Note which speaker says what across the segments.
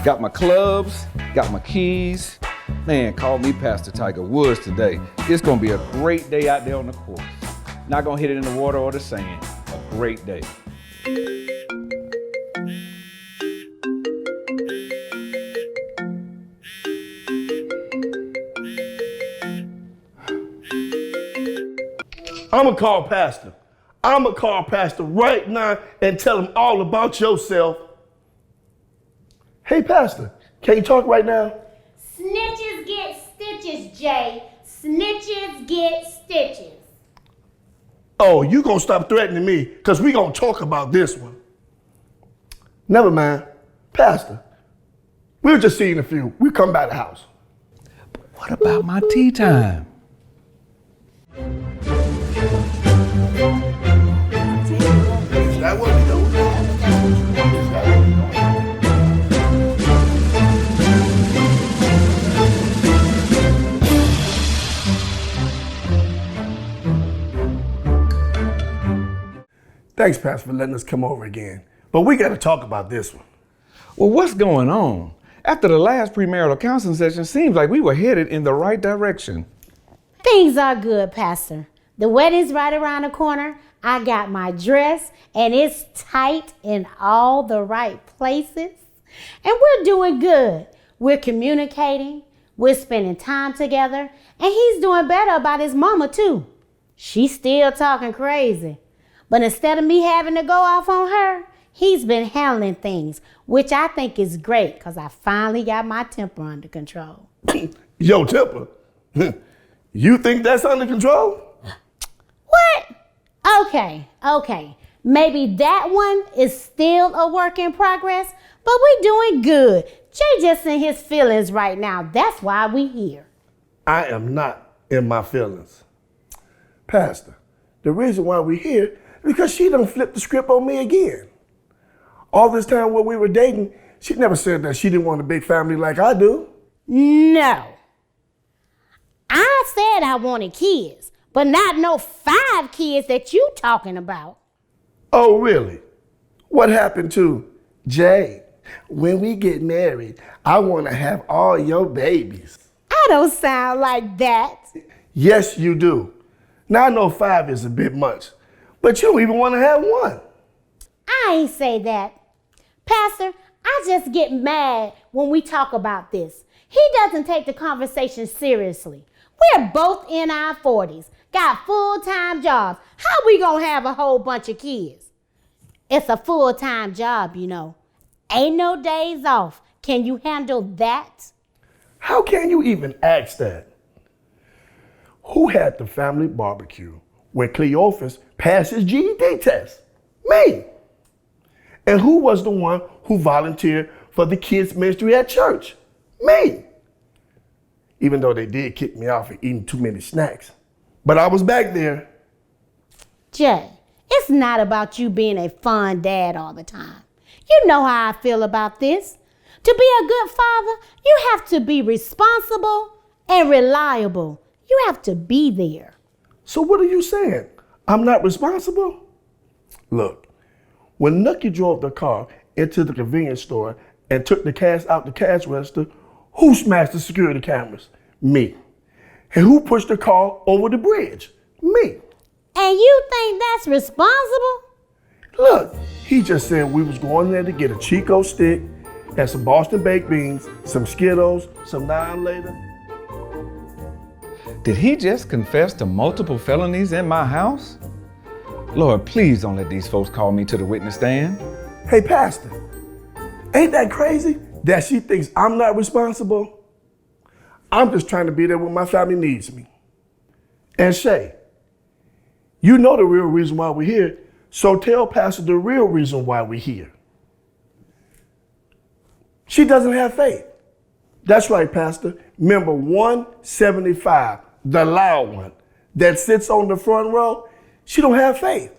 Speaker 1: Got my clubs, got my keys. Man, call me Pastor Tiger Woods today. It's gonna be a great day out there on the course. Not gonna hit it in the water or the sand. A great day.
Speaker 2: I'm gonna call Pastor. I'm gonna call Pastor right now and tell him all about yourself. Hey, Pastor, can you talk right now?
Speaker 3: Snitches get stitches, Jay. Snitches get stitches.
Speaker 2: Oh, you gonna stop threatening me, because we gonna talk about this one. Never mind. Pastor, we'll just see you in a few. We'll come by the house.
Speaker 1: What about my tea time?
Speaker 2: Is that what we doing? Is that what we doing? Thanks, Pastor, for letting us come over again. But we got to talk about this one.
Speaker 1: Well, what's going on? After the last premarital counseling session, seems like we were headed in the right direction.
Speaker 3: Things are good, Pastor. The wedding's right around the corner. I got my dress, and it's tight in all the right places. And we're doing good. We're communicating. We're spending time together. And he's doing better about his mama, too. She's still talking crazy. But instead of me having to go off on her, he's been handling things, which I think is great because I finally got my temper under control.
Speaker 2: Yo, temper? You think that's under control?
Speaker 3: What? Okay. Maybe that one is still a work in progress, but we're doing good. Jay just in his feelings right now. That's why we here.
Speaker 2: I am not in my feelings. Pastor, the reason why we're here is because she done flipped the script on me again. All this time when we were dating, she never said that she didn't want a big family like I do.
Speaker 3: No. I said I wanted kids, but not no 5 kids that you talking about.
Speaker 2: Oh, really? What happened to Jay? When we get married, I want to have all your babies.
Speaker 3: I don't sound like that.
Speaker 2: Yes, you do. Now I know 5 is a bit much, but you don't even want to have 1.
Speaker 3: I ain't say that. Pastor, I just get mad when we talk about this. He doesn't take the conversation seriously. We're both in our 40s, got full-time jobs. How we gonna have a whole bunch of kids? It's a full-time job, you know. Ain't no days off. Can you handle that?
Speaker 2: How can you even ask that? Who had the family barbecue when Cleophas passed his GED test? Me. And who was the one who volunteered for the kids' ministry at church? Me. Even though they did kick me out for eating too many snacks. But I was back there.
Speaker 3: Jay, it's not about you being a fun dad all the time. You know how I feel about this. To be a good father, you have to be responsible and reliable. You have to be there.
Speaker 2: So what are you saying? I'm not responsible? Look, when Nucky drove the car into the convenience store and took the cash out the cash register, who smashed the security cameras? Me. And who pushed the car over the bridge? Me.
Speaker 3: And you think that's responsible?
Speaker 2: Look, he just said we was going there to get a Chico stick and some Boston baked beans, some Skittles, some 9 later.
Speaker 1: Did he just confess to multiple felonies in my house? Lord, please don't let these folks call me to the witness stand.
Speaker 2: Hey, Pastor, ain't that crazy that she thinks I'm not responsible? I'm just trying to be there when my family needs me. And Shay, you know the real reason why we're here, so tell Pastor the real reason why we're here. She doesn't have faith. That's right, Pastor. Member 175, the loud one that sits on the front row, she don't have faith.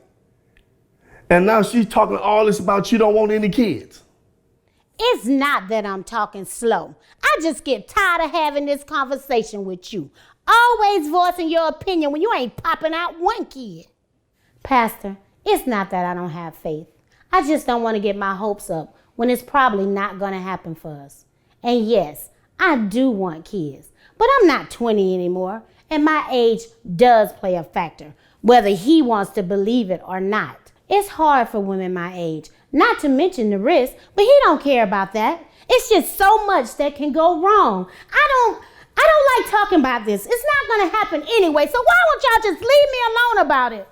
Speaker 2: And now she's talking all this about she don't want any kids.
Speaker 3: It's not that I'm talking slow. I just get tired of having this conversation with you. Always voicing your opinion when you ain't popping out 1 kid. Pastor, it's not that I don't have faith. I just don't want to get my hopes up when it's probably not going to happen for us. And yes, I do want kids, but I'm not 20 anymore, and my age does play a factor, whether he wants to believe it or not. It's hard for women my age, not to mention the risk, but he don't care about that. It's just so much that can go wrong. I don't like talking about this. It's not going to happen anyway, so why won't y'all just leave me alone about it?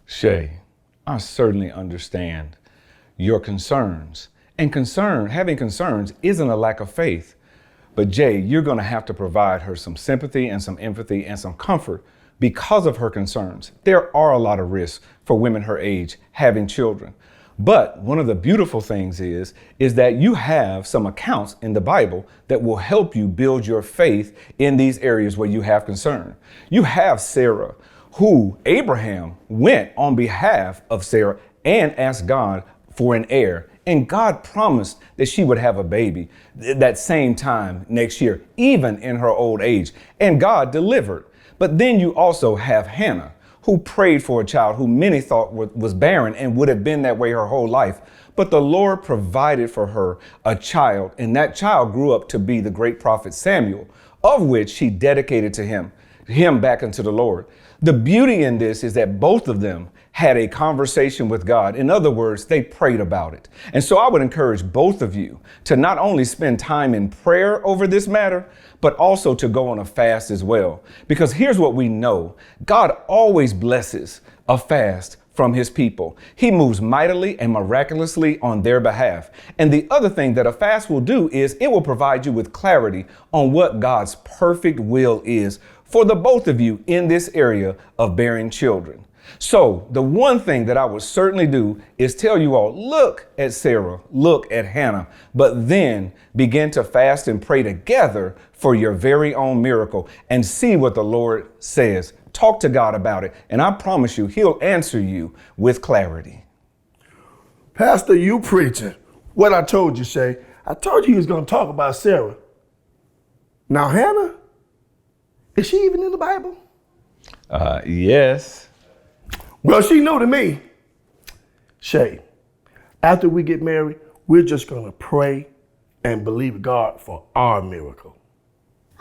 Speaker 1: Shay, I certainly understand your concerns. And having concerns isn't a lack of faith. But Jay, you're going to have to provide her some sympathy and some empathy and some comfort because of her concerns. There are a lot of risks for women her age having children. But one of the beautiful things is that you have some accounts in the Bible that will help you build your faith in these areas where you have concern. You have Sarah, who Abraham went on behalf of Sarah and asked God for an heir. And God promised that she would have a baby that same time next year, even in her old age. And God delivered. But then you also have Hannah, who prayed for a child who many thought was barren and would have been that way her whole life. But the Lord provided for her a child, and that child grew up to be the great prophet Samuel, of which she dedicated to him back unto the Lord. The beauty in this is that both of them had a conversation with God. In other words, they prayed about it. And so I would encourage both of you to not only spend time in prayer over this matter, but also to go on a fast as well. Because here's what we know. God always blesses a fast from his people. He moves mightily and miraculously on their behalf. And the other thing that a fast will do is it will provide you with clarity on what God's perfect will is for the both of you in this area of bearing children. So the one thing that I would certainly do is tell you all, look at Sarah, look at Hannah, but then begin to fast and pray together for your very own miracle and see what the Lord says. Talk to God about it. And I promise you, he'll answer you with clarity.
Speaker 2: Pastor, you preaching. What I told you, Shay. I told you he was going to talk about Sarah. Now, Hannah, is she even in the Bible?
Speaker 1: Yes.
Speaker 2: Well, she knew to me. Shay, after we get married, we're just going to pray and believe God for our miracle.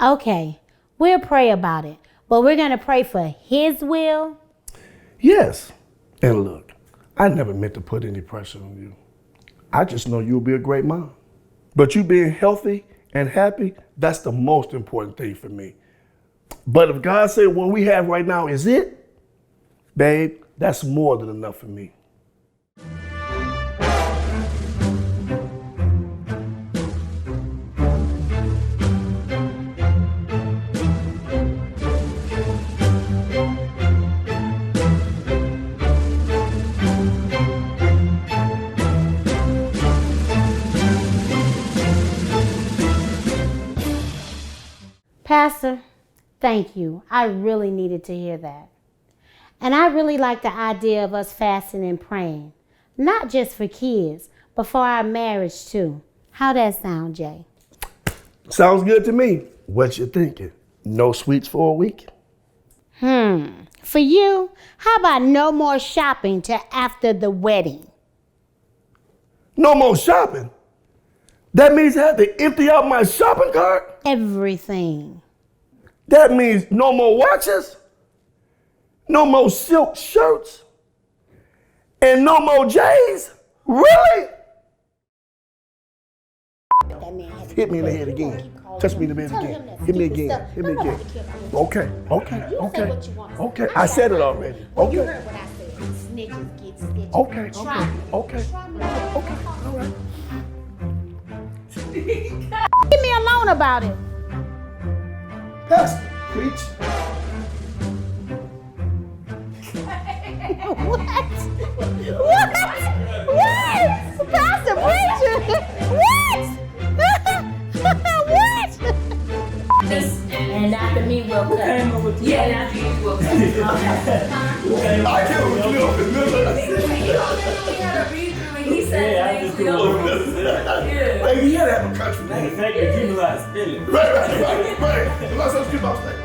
Speaker 3: Okay, we'll pray about it, but we're going to pray for his will.
Speaker 2: Yes. And look, I never meant to put any pressure on you. I just know you'll be a great mom. But you being healthy and happy, that's the most important thing for me. But if God said what we have right now is it, babe, that's more than enough for me.
Speaker 3: Pastor, thank you. I really needed to hear that. And I really like the idea of us fasting and praying, not just for kids, but for our marriage too. How that sound, Jay?
Speaker 2: Sounds good to me. What you thinking? No sweets for a week?
Speaker 3: For you, how about no more shopping till after the wedding?
Speaker 2: No more shopping? That means I have to empty out my shopping cart?
Speaker 3: Everything.
Speaker 2: That means no more watches? No more silk shirts? And no more J's? Really? Hit me in the head again. Touch me in the head again. Hit me again. Hit me again. Okay. Okay. I said it already. Okay.
Speaker 3: You heard what I said. Snitches get stitches.
Speaker 2: Okay. All right.
Speaker 3: Leave me alone about it.
Speaker 2: Pastor, preach.
Speaker 3: What? Pastor preacher? What? And after me, we'll cut. Yeah, and after you, we'll cut.
Speaker 2: I can't with
Speaker 4: He said things we don't know.
Speaker 2: Like, we had to have a country
Speaker 4: The
Speaker 2: name.
Speaker 4: fact that you know how to spell it.
Speaker 2: Right. Let's keep on saying.